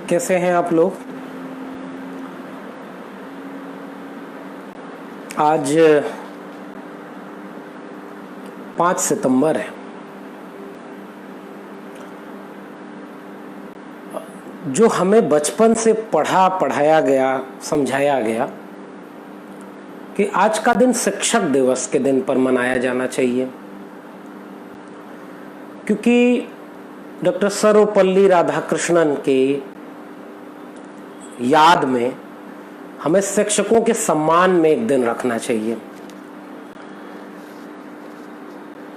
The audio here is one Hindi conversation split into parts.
कैसे हैं आप लोग? आज 5 सितंबर है। जो हमें बचपन से पढ़ाया गया, समझाया गया कि आज का दिन शिक्षक दिवस के दिन पर मनाया जाना चाहिए, क्योंकि डॉक्टर सर्वपल्ली राधाकृष्णन के याद में हमें शिक्षकों के सम्मान में एक दिन रखना चाहिए।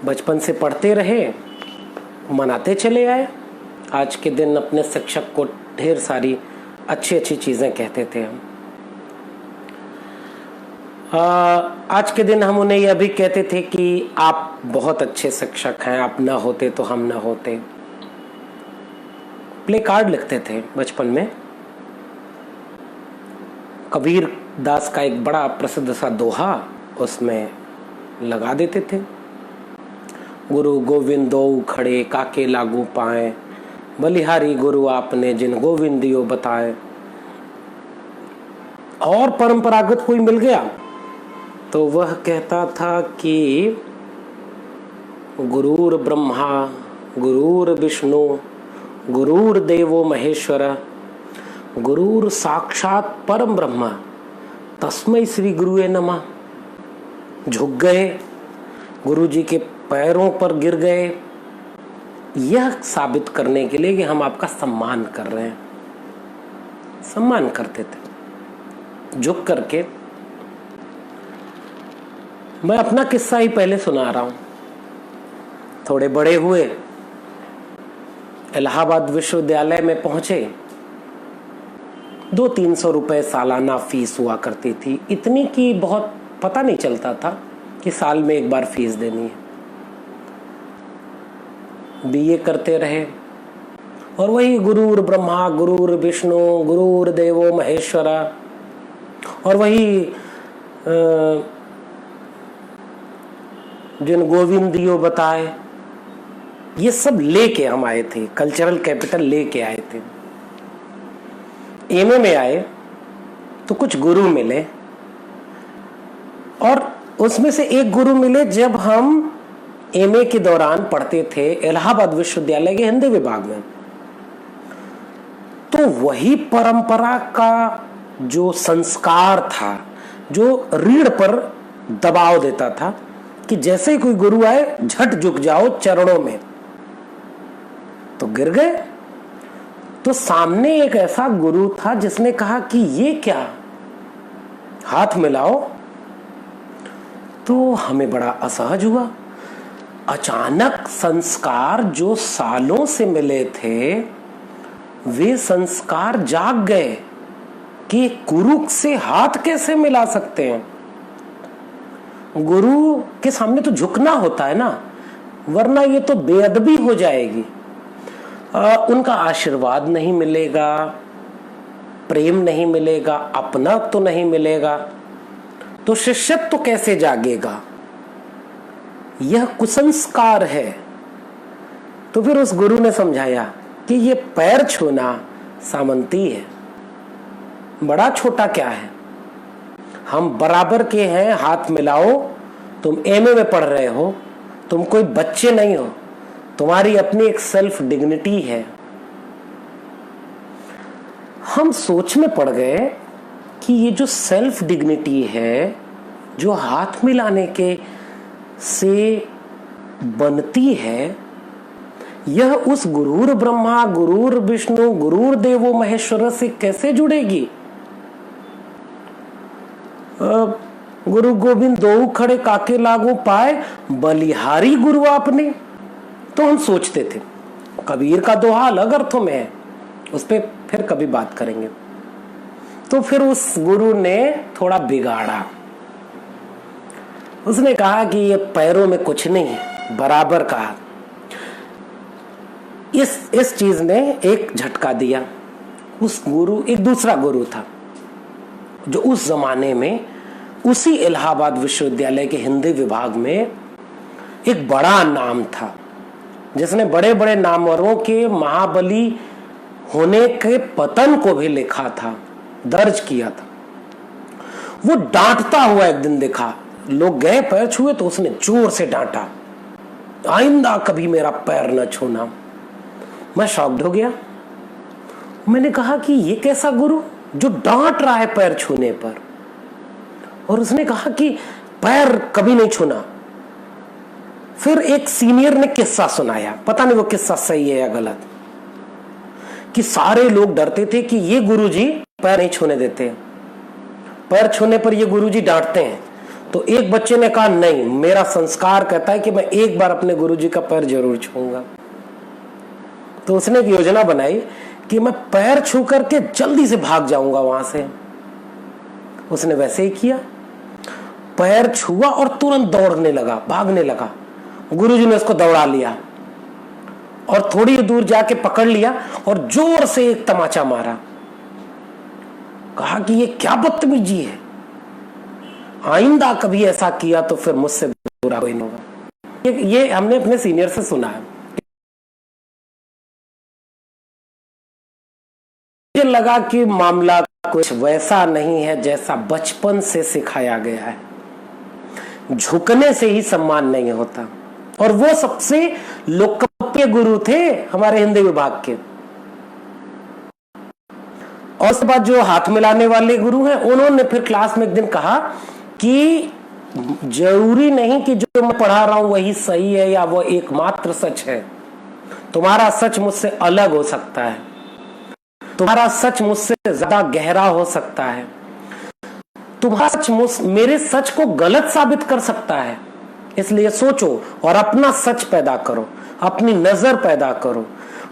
बचपन से पढ़ते रहे, मनाते चले आए। आज के दिन अपने शिक्षक को ढेर सारी अच्छी अच्छी चीजें कहते थे हम। आज के दिन हम उन्हें यह भी कहते थे कि आप बहुत अच्छे शिक्षक हैं, आप ना होते तो हम ना होते। प्ले कार्ड लिखते थे बचपन में। कबीर दास का एक बड़ा प्रसिद्ध सा दोहा उसमें लगा देते थे। गुरु गोविंद दो खड़े काके लागू पाए, बलिहारी गुरु आपने जिन गोविंद दियो बताए। और परंपरागत कोई मिल गया तो वह कहता था कि गुरुर ब्रह्मा गुरुर विष्णु गुरुर देवो महेश्वर गुरुर साक्षात परम ब्रह्मा तस्मै श्री गुरुए नमः। झुक गए, गुरु जी के पैरों पर गिर गए, यह साबित करने के लिए कि हम आपका सम्मान कर रहे हैं। सम्मान करते थे झुक करके। मैं अपना किस्सा ही पहले सुना रहा हूं। थोड़े बड़े हुए, इलाहाबाद विश्वविद्यालय में पहुंचे। 200-300 रुपए सालाना फीस हुआ करती थी, इतनी कि बहुत पता नहीं चलता था कि साल में एक बार फीस देनी है। बीए करते रहे और वही गुरुर ब्रह्मा गुरुर विष्णु गुरुर देवो महेश्वरा और वही जिन गोविंद दियो बताए, ये सब लेके हम आए थे। कल्चरल कैपिटल लेके आए थे। एमए में आए तो कुछ गुरु मिले और उसमें से एक गुरु मिले जब हम एमए के दौरान पढ़ते थे इलाहाबाद विश्वविद्यालय के हिंदी विभाग में। तो वही परंपरा का जो संस्कार था, जो रीढ़ पर दबाव देता था कि जैसे ही कोई गुरु आए झट झुक जाओ चरणों में, तो गिर गए। तो सामने एक ऐसा गुरु था जिसने कहा कि ये क्या, हाथ मिलाओ। तो हमें बड़ा असहज हुआ। अचानक संस्कार जो सालों से मिले थे, वे संस्कार जाग गए कि गुरु से हाथ कैसे मिला सकते हैं। गुरु के सामने तो झुकना होता है ना, वरना ये तो बेअदबी हो जाएगी। उनका आशीर्वाद नहीं मिलेगा, प्रेम नहीं मिलेगा, अपना तो नहीं मिलेगा, तो शिष्यत्व तो कैसे जागेगा। यह कुसंस्कार है। तो फिर उस गुरु ने समझाया कि ये पैर छूना सामंती है, बड़ा छोटा क्या है, हम बराबर के हैं, हाथ मिलाओ। तुम एमए में पढ़ रहे हो, तुम कोई बच्चे नहीं हो, तुम्हारी अपनी एक सेल्फ डिग्निटी है। हम सोच में पड़ गए कि ये जो सेल्फ डिग्निटी है, जो हाथ मिलाने के से बनती है, यह उस गुरुर ब्रह्मा गुरुर विष्णु गुरुर देवो महेश्वर से कैसे जुड़ेगी। गुरु गोविंद दो खड़े काके लागू पाए, बलिहारी गुरु आपने। तो हम सोचते थे कबीर का दोहा अलग अर्थों में है, उस पर फिर कभी बात करेंगे। तो फिर उस गुरु ने थोड़ा बिगाड़ा। उसने कहा कि ये पैरों में कुछ नहीं है, बराबर कहा। इस चीज ने एक झटका दिया। उस गुरु, एक दूसरा गुरु था जो उस जमाने में उसी इलाहाबाद विश्वविद्यालय के हिंदी विभाग में एक बड़ा नाम था, जिसने बड़े बड़े नामवरों के महाबली होने के पतन को भी लिखा था, दर्ज किया था। वो डांटता हुआ एक दिन देखा, लोग गए पैर छुए तो उसने जोर से डांटा, आइंदा कभी मेरा पैर न छूना। मैं शॉक्ड हो गया। मैंने कहा कि ये कैसा गुरु जो डांट रहा है पैर छूने पर, और उसने कहा कि पैर कभी नहीं छूना। फिर एक सीनियर ने किस्सा सुनाया, पता नहीं वो किस्सा सही है या गलत, कि सारे लोग डरते थे कि ये गुरुजी पैर नहीं छूने देते, पैर छूने पर ये गुरुजी डांटते हैं। तो एक बच्चे ने कहा नहीं, मेरा संस्कार कहता है कि मैं एक बार अपने गुरुजी का पैर जरूर छूऊंगा। तो उसने एक योजना बनाई कि मैं पैर छू करके जल्दी से भाग जाऊंगा वहां से। उसने वैसे ही किया, पैर छुआ और तुरंत दौड़ने लगा, भागने लगा। गुरुजी ने उसको दौड़ा लिया और थोड़ी दूर जाके पकड़ लिया और जोर से एक तमाचा मारा। कहा कि ये क्या बदतमीजी है, आइंदा कभी ऐसा किया तो फिर मुझसे बुरा कोई नहीं होगा। ये हमने अपने सीनियर से सुना है। मुझे लगा कि मामला कुछ वैसा नहीं है जैसा बचपन से सिखाया गया है। झुकने से ही सम्मान नहीं होता। और वो सबसे लोकप्रिय गुरु थे हमारे हिंदी विभाग के। और उसके बाद जो हाथ मिलाने वाले गुरु हैं, उन्होंने फिर क्लास में एक दिन कहा कि जरूरी नहीं कि जो मैं पढ़ा रहा हूं वही सही है या वो एकमात्र सच है। तुम्हारा सच मुझसे अलग हो सकता है, तुम्हारा सच मुझसे ज्यादा गहरा हो सकता है, तुम्हारा सच मेरे सच को गलत साबित कर सकता है। इसलिए सोचो और अपना सच पैदा करो, अपनी नजर पैदा करो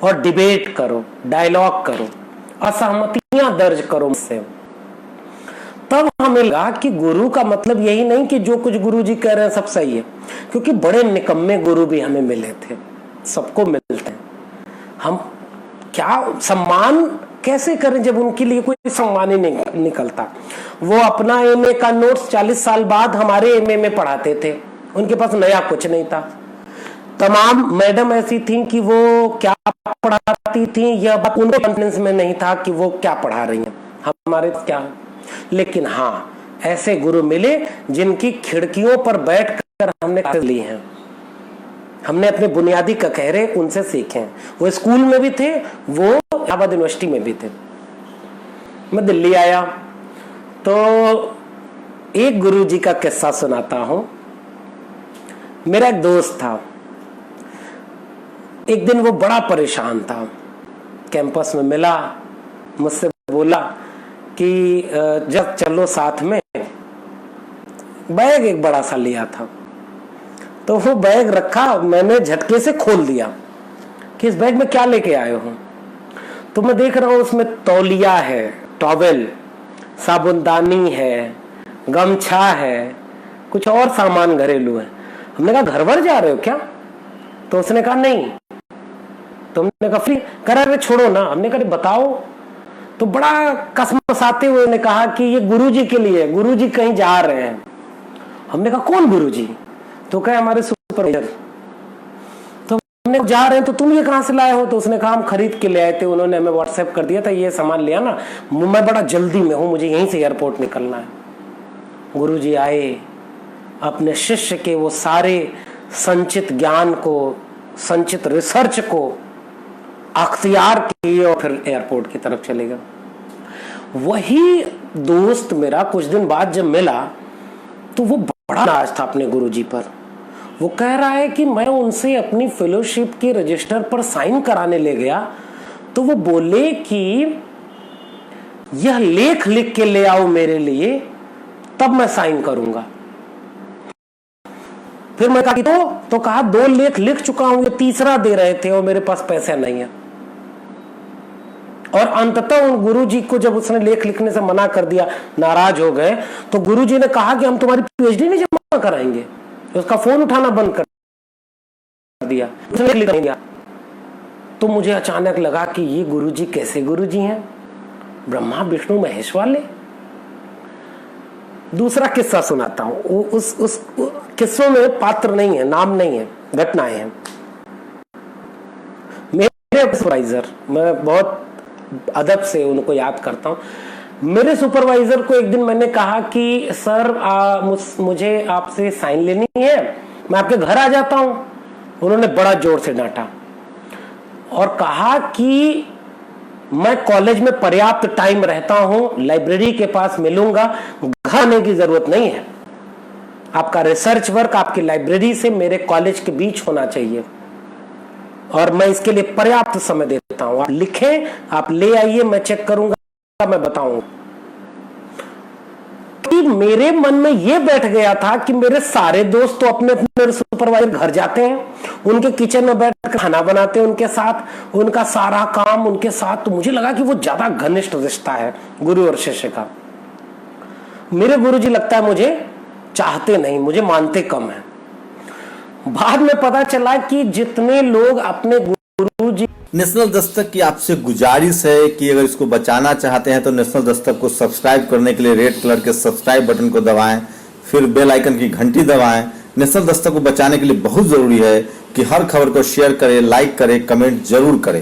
और डिबेट करो, डायलॉग करो, असहमतियां दर्ज करो मुझसे। तब हमें लगा कि गुरु का मतलब यही नहीं कि जो कुछ गुरु जी कह रहे हैं सब सही है, क्योंकि बड़े निकम्मे गुरु भी हमें मिले थे, सबको मिलते हैं। हम क्या सम्मान कैसे करें जब उनके लिए कोई सम्मान ही नहीं निकलता। वो अपना एमए का नोट्स 40 साल बाद हमारे एमए में पढ़ाते थे, उनके पास नया कुछ नहीं था। तमाम मैडम ऐसी थी कि वो क्या पढ़ाती थी यह बात उनके कॉन्फिडेंस में नहीं था कि वो क्या पढ़ा रही हैं, हमारे क्या। लेकिन हाँ, ऐसे गुरु मिले जिनकी खिड़कियों पर बैठकर हमने क्लास ली हैं, हमने अपने बुनियादी ककहरे उनसे सीखे हैं। वो स्कूल में भी थे, वो इलाहाबाद यूनिवर्सिटी में भी थे। मैं दिल्ली आया तो एक गुरुजी का किस्सा सुनाता हूं। मेरा एक दोस्त था, एक दिन वो बड़ा परेशान था, कैंपस में मिला, मुझसे बोला कि जब चलो साथ में। बैग एक बड़ा सा लिया था, तो वो बैग रखा, मैंने झटके से खोल दिया कि इस बैग में क्या लेके आए हो। तो मैं देख रहा हूं उसमें तौलिया है, टॉवेल, साबुनदानी है, गमछा है, कुछ और सामान घरेलू है। हमने कहा घर भर जा रहे हो क्या? तो उसने कहा नहीं। तो हमने कहा फ्री करा रहे, छोड़ो ना। हमने कहा बताओ। तो बड़ा कसमसाते हुए ने कहा कि ये गुरुजी के लिए, गुरुजी कहीं जा रहे हैं। हमने कहा कौन गुरुजी? तो कहे हमारे सुपरवाइजर। तो हमने जा रहे हैं, तो तुम ये कहां से लाए हो? तो उसने कहा हम खरीद के ले आए थे, उन्होंने हमें व्हाट्सएप कर दिया था, ये सामान लिया ना, मैं बड़ा जल्दी में हूं, मुझे यहीं से एयरपोर्ट निकलना है। गुरुजी आए, अपने शिष्य के वो सारे संचित ज्ञान को, संचित रिसर्च को अख्तियार किए और फिर एयरपोर्ट की तरफ चले गए। वही दोस्त मेरा कुछ दिन बाद जब मिला तो वो बड़ा नाराज था अपने गुरुजी पर। वो कह रहा है कि मैं उनसे अपनी फेलोशिप के रजिस्टर पर साइन कराने ले गया तो वो बोले कि यह लेख लिख के ले आओ मेरे लिए, तब मैं साइन करूंगा। फिर मैं कहा तो कहा 2 लेख लिख चुका हूं, ये तीसरा दे रहे थे और मेरे पास पैसे नहीं है। और अंततः उन गुरुजी को जब उसने लेख लिखने से मना कर दिया, नाराज हो गए, तो गुरुजी ने कहा कि हम तुम्हारी पीएचडी नहीं जमा कराएंगे। उसका फोन उठाना बंद कर दिया, उसने लिख दिया। तो मुझे अचानक लगा कि ये गुरुजी कैसे गुरुजी हैं, ब्रह्मा विष्णु महेश वाले। दूसरा किस्सा सुनाता हूं। उस किस्सों में पात्र नहीं है, नाम नहीं है, घटनाएं हैं। मेरे सुपरवाइजर, मैं बहुत अदब से उनको याद करता हूँ। मेरे सुपरवाइजर को एक दिन मैंने कहा कि सर मुझे आपसे साइन लेनी है, मैं आपके घर आ जाता हूँ। उन्होंने बड़ा जोर से डांटा और कहा कि मैं कॉलेज में पर्याप्त टाइम रहता हूं, लाइब्रेरी के पास मिलूंगा, घर आने की जरूरत नहीं है। आपका रिसर्च वर्क आपकी लाइब्रेरी से मेरे कॉलेज के बीच होना चाहिए और मैं इसके लिए पर्याप्त समय देता हूं। आप लिखें, आप ले आइए, मैं चेक करूंगा, मैं बताऊंगा। कि मेरे मन में यह बैठ गया था कि मेरे सारे दोस्त तो अपने अपने सुपरवाइजर घर जाते हैं, उनके किचन में बैठ कर खाना बनाते हैं उनके साथ, उनका सारा काम उनके साथ। तो मुझे लगा कि वो ज्यादा घनिष्ठ रिश्ता है गुरु और शिष्य का। मेरे गुरुजी लगता है मुझे चाहते नहीं, मुझे मानते कम है। बाद में पता चला कि जितने लोग अपने गुरुजी। नेशनल दस्तक की आपसे गुजारिश है कि अगर इसको बचाना चाहते हैं तो नेशनल दस्तक को सब्सक्राइब करने के लिए रेड कलर के सब्सक्राइब बटन को दबाएं, फिर बेल आइकन की घंटी दबाएं। नेशनल दस्तक को बचाने के लिए बहुत जरूरी है कि हर खबर को शेयर करें, लाइक करें, कमेंट जरूर करें।